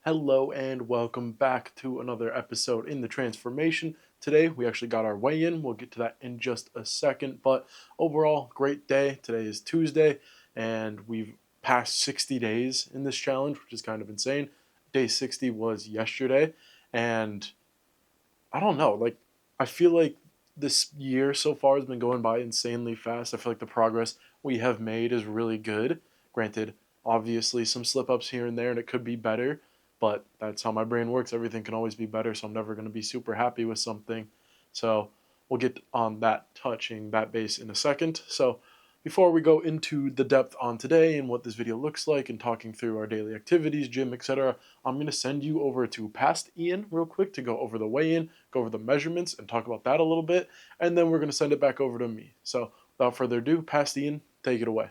Hello and welcome back to another episode in the transformation. Today we actually got our weigh in. We'll get to that in just a second, but overall, great day. Today is Tuesday and we've passed 60 days in this challenge, which is kind of insane. Day 60 was yesterday, and I don't know, I feel like this year so far has been going by insanely fast. I feel like the progress we have made is really good. Granted, obviously some slip ups here and there, and it could be better, but that's how my brain works. Everything can always be better, so I'm never going to be super happy with something. So we'll get on that, touching that base in a second. So before we go into the depth on today and what this video looks like and talking through our daily activities, gym, etc., I'm going to send you over to past Ian real quick to go over the weigh-in, go over the measurements, and talk about that a little bit, and then we're going to send it back over to me. So without further ado, past Ian, take it away.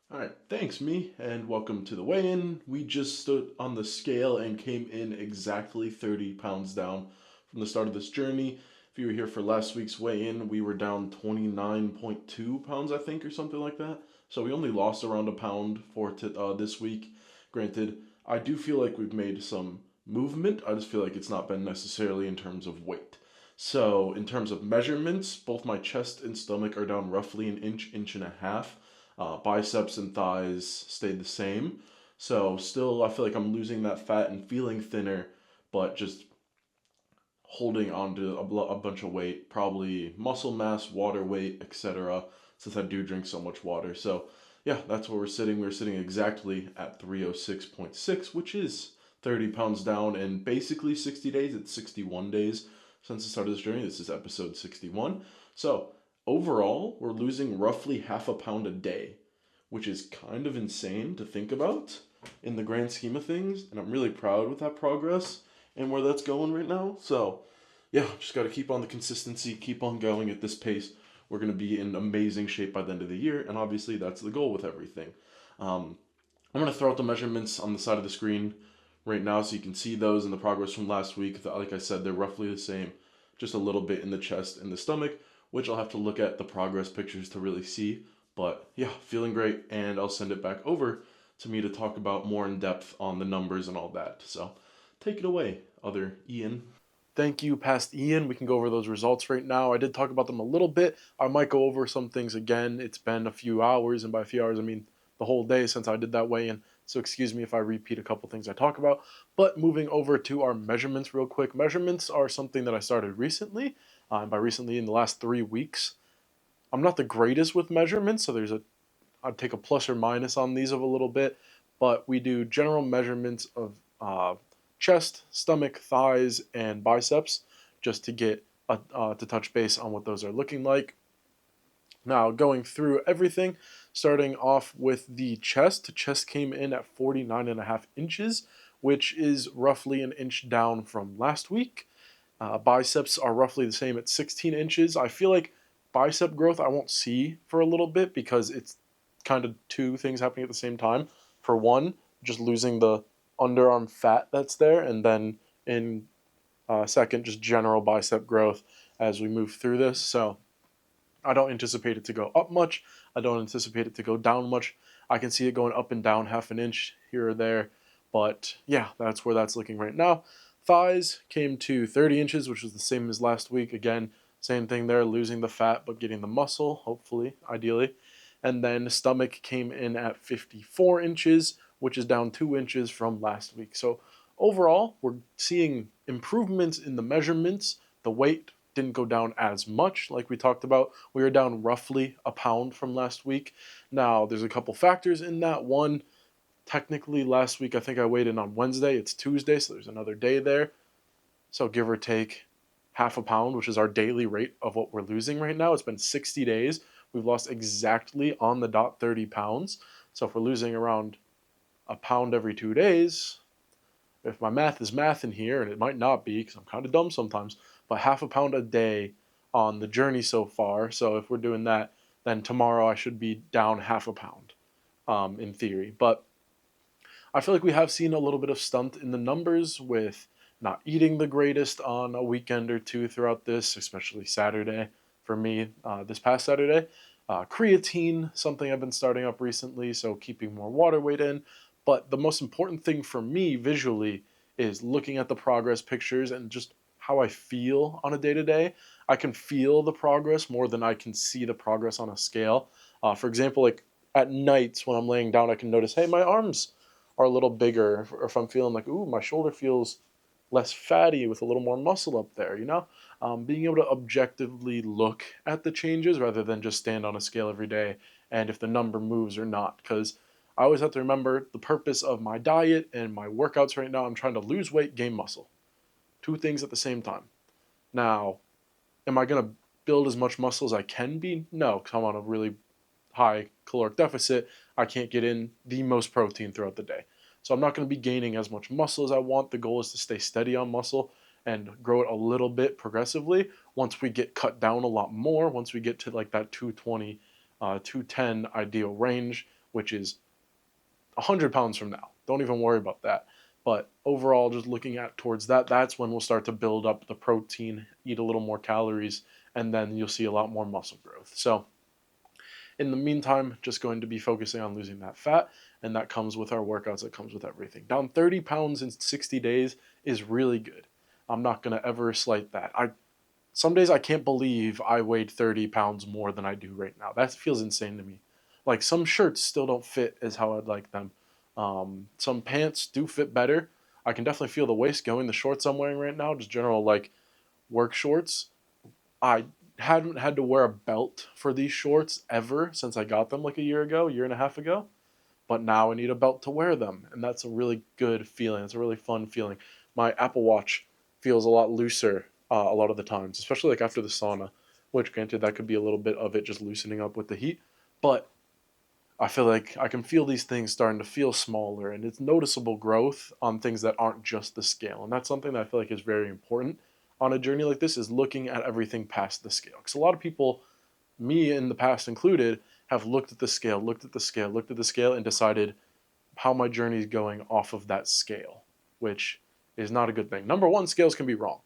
All right, thanks, me, and welcome to the weigh-in. We just stood on the scale and came in exactly 30 pounds down from the start of this journey. If you were here for last week's weigh-in, we were down 29.2 pounds, I think, or something like that. So we only lost around a pound for this week. Granted, I do feel like we've made some movement. I just feel like it's not been necessarily in terms of weight. So in terms of measurements, both my chest and stomach are down roughly an inch, inch and a half. Biceps and thighs stayed the same. So still, I feel like I'm losing that fat and feeling thinner, but just holding on to a bunch of weight, probably muscle mass, water weight, etc. Since I do drink so much water. So yeah, that's where we're sitting. We're sitting exactly at 306.6, which is 30 pounds down in basically 60 days. It's 61 days since the start of this journey. This is episode 61. So overall, we're losing roughly half a pound a day, which is kind of insane to think about in the grand scheme of things. And I'm really proud with that progress and where that's going right now. So, yeah, just got to keep on the consistency, keep on going at this pace. We're going to be in amazing shape by the end of the year. And obviously, that's the goal with everything. I'm going to throw out the measurements on the side of the screen right now so you can see those and the progress from last week. Like I said, they're roughly the same, just a little bit in the chest and the stomach, which I'll have to look at the progress pictures to really see. But yeah, feeling great, and I'll send it back over to me to talk about more in depth on the numbers and all that. So take it away, other Ian. Thank you, past Ian. We can go over those results right now. I did talk about them a little bit. I might go over some things again. It's been a few hours, and by a few hours, I mean the whole day since I did that weigh-in. So excuse me if I repeat a couple things I talk about. But moving over to our measurements real quick. Measurements are something that I started recently. And by recently, in the last 3 weeks. I'm not the greatest with measurements, so I'd take a plus or minus on these of a little bit. But we do general measurements of chest, stomach, thighs, and biceps, just to get to touch base on what those are looking like. Now, going through everything, starting off with the chest. The chest came in at 49.5 inches, which is roughly an inch down from last week. Biceps are roughly the same at 16 inches. I feel like bicep growth I won't see for a little bit because it's kind of two things happening at the same time. For one, just losing the underarm fat that's there, and then in second, just general bicep growth as we move through this. So I don't anticipate it to go up much. I don't anticipate it to go down much. I can see it going up and down half an inch here or there. But yeah, that's where that's looking right now. Thighs came to 30 inches, which was the same as last week. Again, same thing there, losing the fat but getting the muscle, hopefully, ideally. And then stomach came in at 54 inches, which is down 2 inches from last week. So overall, we're seeing improvements in the measurements. The weight didn't go down as much, like we talked about. We were down roughly a pound from last week. Now, there's a couple factors in that. One, technically last week I think I weighed in on Wednesday. It's Tuesday, so there's another day there. So give or take half a pound, which is our daily rate of what we're losing right now. It's been 60 days. We've lost exactly on the dot 30 pounds. So if we're losing around a pound every 2 days, if my math is math in here, and it might not be because I'm kind of dumb sometimes, but half a pound a day on the journey so far. So if we're doing that, then tomorrow I should be down half a pound in theory. But I feel like we have seen a little bit of stunt in the numbers with not eating the greatest on a weekend or two throughout this, especially Saturday for me this past Saturday. Creatine, something I've been starting up recently, so keeping more water weight in. But the most important thing for me visually is looking at the progress pictures and just how I feel on a day to day. I can feel the progress more than I can see the progress on a scale. For example, like at nights when I'm laying down, I can notice, hey, my arms are a little bigger. Or if I'm feeling like, ooh, my shoulder feels less fatty with a little more muscle up there, you know? Being able to objectively look at the changes rather than just stand on a scale every day and if the number moves or not. Because I always have to remember the purpose of my diet and my workouts right now. I'm trying to lose weight, gain muscle. Two things at the same time. Now, am I going to build as much muscle as I can be? No, because I'm on a really high caloric deficit. I can't get in the most protein throughout the day. So I'm not going to be gaining as much muscle as I want. The goal is to stay steady on muscle and grow it a little bit progressively. Once we get cut down a lot more, once we get to like that 220, 210 ideal range, which is 100 pounds from now. Don't even worry about that. But overall, just looking at towards that, that's when we'll start to build up the protein, eat a little more calories, and then you'll see a lot more muscle growth. So in the meantime, just going to be focusing on losing that fat, and that comes with our workouts, that comes with everything. Down 30 pounds in 60 days is really good. I'm not going to ever slight that. Some days I can't believe I weighed 30 pounds more than I do right now. That feels insane to me. Like some shirts still don't fit as how I'd like them. Some pants do fit better. I can definitely feel the waist going. The shorts I'm wearing right now, just general like work shorts. I hadn't had to wear a belt for these shorts ever since I got them like a year ago, year and a half ago. But now I need a belt to wear them, and that's a really good feeling. It's a really fun feeling. My Apple Watch feels a lot looser a lot of the times, especially like after the sauna. Which, granted, that could be a little bit of it just loosening up with the heat, but I feel like I can feel these things starting to feel smaller, and it's noticeable growth on things that aren't just the scale. And that's something that I feel like is very important on a journey like this is looking at everything past the scale. Because a lot of people, me in the past included, have looked at the scale, looked at the scale, looked at the scale, and decided how my journey is going off of that scale, which is not a good thing. Number one, scales can be wrong.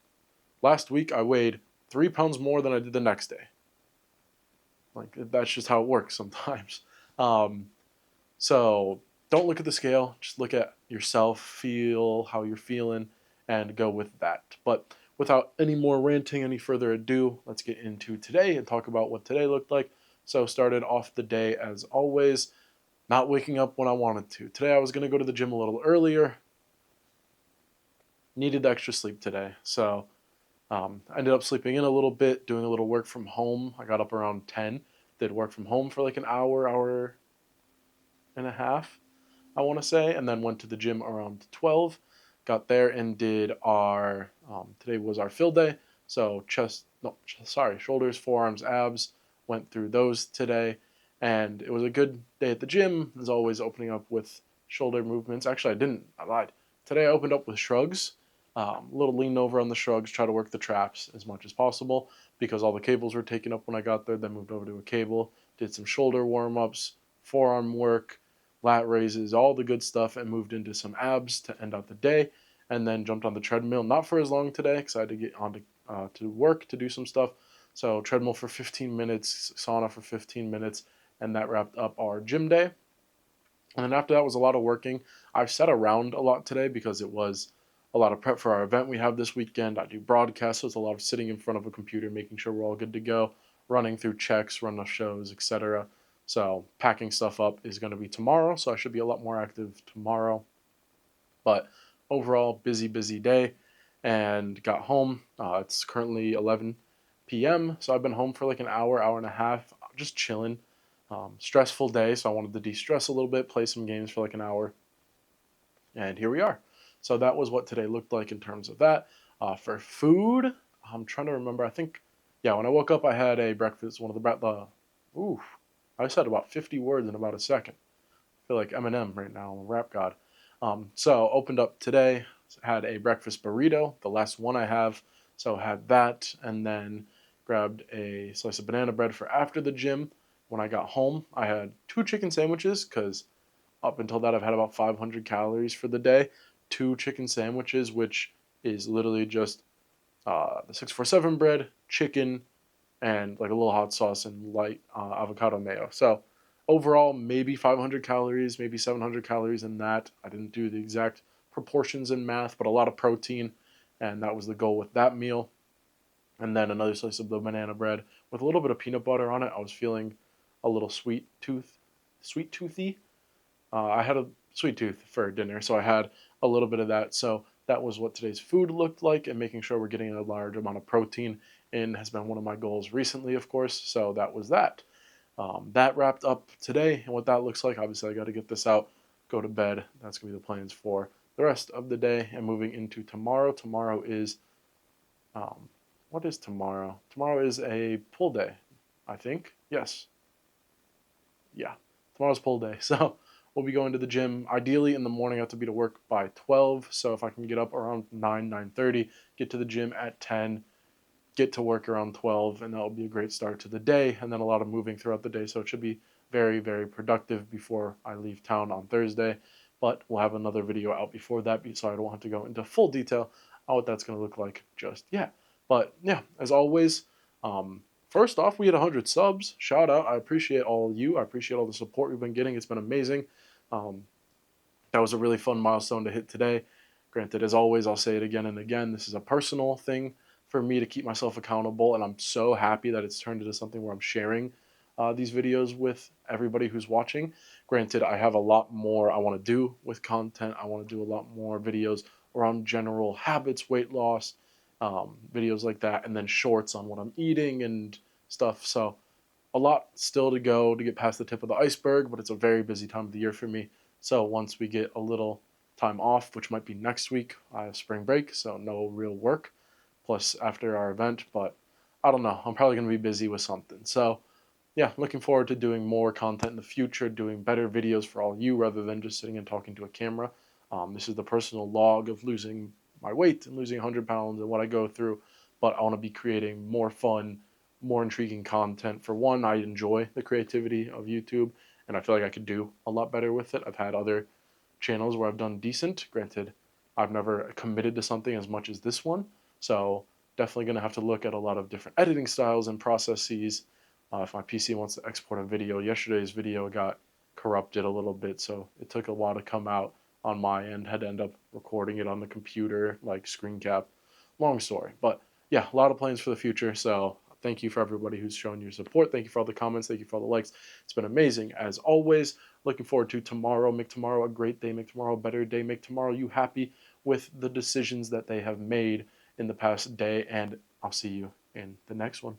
Last week I weighed 3 pounds more than I did the next day. Like that's just how it works sometimes. Um, so don't look at the scale. Just look at yourself, feel how you're feeling, and go with that. But without any more ranting, any further ado, let's get into today and talk about what today looked like. So started off the day as always, not waking up when I wanted to. Today I was going to go to the gym a little earlier. Needed extra sleep today. So I ended up sleeping in a little bit, doing a little work from home. I got up around 10, did work from home for like an hour, hour and a half, I want to say, and then went to the gym around 12. Got there and did our, today was our fill day. So shoulders, forearms, abs, went through those today. And it was a good day at the gym, as always, opening up with shoulder movements. Actually, I lied. Today I opened up with shrugs, a little lean over on the shrugs, try to work the traps as much as possible because all the cables were taken up when I got there. Then moved over to a cable, did some shoulder warm ups, forearm work, lat raises, all the good stuff, and moved into some abs to end out the day. And then jumped on the treadmill, not for as long today because I had to get on to work to do some stuff. So treadmill for 15 minutes, sauna for 15 minutes, and that wrapped up our gym day. And then after that was a lot of working. I've sat around a lot today because it was a lot of prep for our event we have this weekend. I do broadcasts, so it's a lot of sitting in front of a computer, making sure we're all good to go, running through checks, running shows, etc. So packing stuff up is going to be tomorrow, so I should be a lot more active tomorrow. But overall, busy day, and got home. It's currently 11 p.m., so I've been home for like an hour, hour and a half, just chilling. Stressful day, so I wanted to de-stress a little bit, play some games for like an hour, and here we are. So that was what today looked like in terms of that. For food, I'm trying to remember. I think, yeah, when I woke up, I had a breakfast. One of ooh, I said about 50 words in about a second. I feel like Eminem right now, I'm a rap god. So opened up today, had a breakfast burrito, the last one I have. So had that, and then grabbed a slice of banana bread for after the gym. When I got home, I had 2 chicken sandwiches because up until that I've had about 500 calories for the day. 2 chicken sandwiches, which is literally just the 647 bread, chicken, and like a little hot sauce and light avocado mayo. So overall, maybe 500 calories, maybe 700 calories in that. I didn't do the exact proportions in math, but a lot of protein, and that was the goal with that meal. And then another slice of the banana bread with a little bit of peanut butter on it. I was feeling a little sweet toothy. I had a sweet tooth for dinner, so I had a little bit of that. So that was what today's food looked like, and making sure we're getting a large amount of protein in has been one of my goals recently, of course. So that was that. That wrapped up today, and what that looks like. Obviously, I got to get this out, go to bed. That's gonna be the plans for the rest of the day, and moving into tomorrow. Tomorrow is um, what is tomorrow? Tomorrow is a pull day, I think. Yes, yeah, tomorrow's pull day. So we'll be going to the gym. Ideally, in the morning, I have to be to work by 12. So if I can get up around 9:30, get to the gym at 10, get to work around 12, and that'll be a great start to the day. And then a lot of moving throughout the day. So it should be very, very productive before I leave town on Thursday. But we'll have another video out before that, so I don't have to go into full detail on what that's going to look like just yet. But yeah, as always, first off, we had 100 subs. Shout out. I appreciate all of you. I appreciate all the support we've been getting. It's been amazing. Um, that was a really fun milestone to hit today. Granted, as always, I'll say it again and again. This is a personal thing for me to keep myself accountable, and I'm so happy that it's turned into something where I'm sharing these videos with everybody who's watching. Granted, I have a lot more I want to do with content. I want to do a lot more videos around general habits, weight loss, videos like that, and then shorts on what I'm eating and stuff. So a lot still to go to get past the tip of the iceberg, but it's a very busy time of the year for me. So once we get a little time off, which might be next week, I have spring break, so no real work. Plus after our event, but I don't know. I'm probably going to be busy with something. So yeah, looking forward to doing more content in the future, doing better videos for all you rather than just sitting and talking to a camera. This is the personal log of losing my weight and losing 100 pounds and what I go through, but I want to be creating more fun, more intriguing content. For one, I enjoy the creativity of YouTube, and I feel like I could do a lot better with it. I've had other channels where I've done decent. Granted, I've never committed to something as much as this one, so definitely going to have to look at a lot of different editing styles and processes. If my PC wants to export a video, yesterday's video got corrupted a little bit, so it took a while to come out on my end. Had to end up recording it on the computer, like screen cap. Long story, but yeah, a lot of plans for the future. So thank you for everybody who's shown your support. Thank you for all the comments. Thank you for all the likes. It's been amazing as always. Looking forward to tomorrow. Make tomorrow a great day. Make tomorrow a better day. Make tomorrow you happy with the decisions that they have made in the past day. And I'll see you in the next one.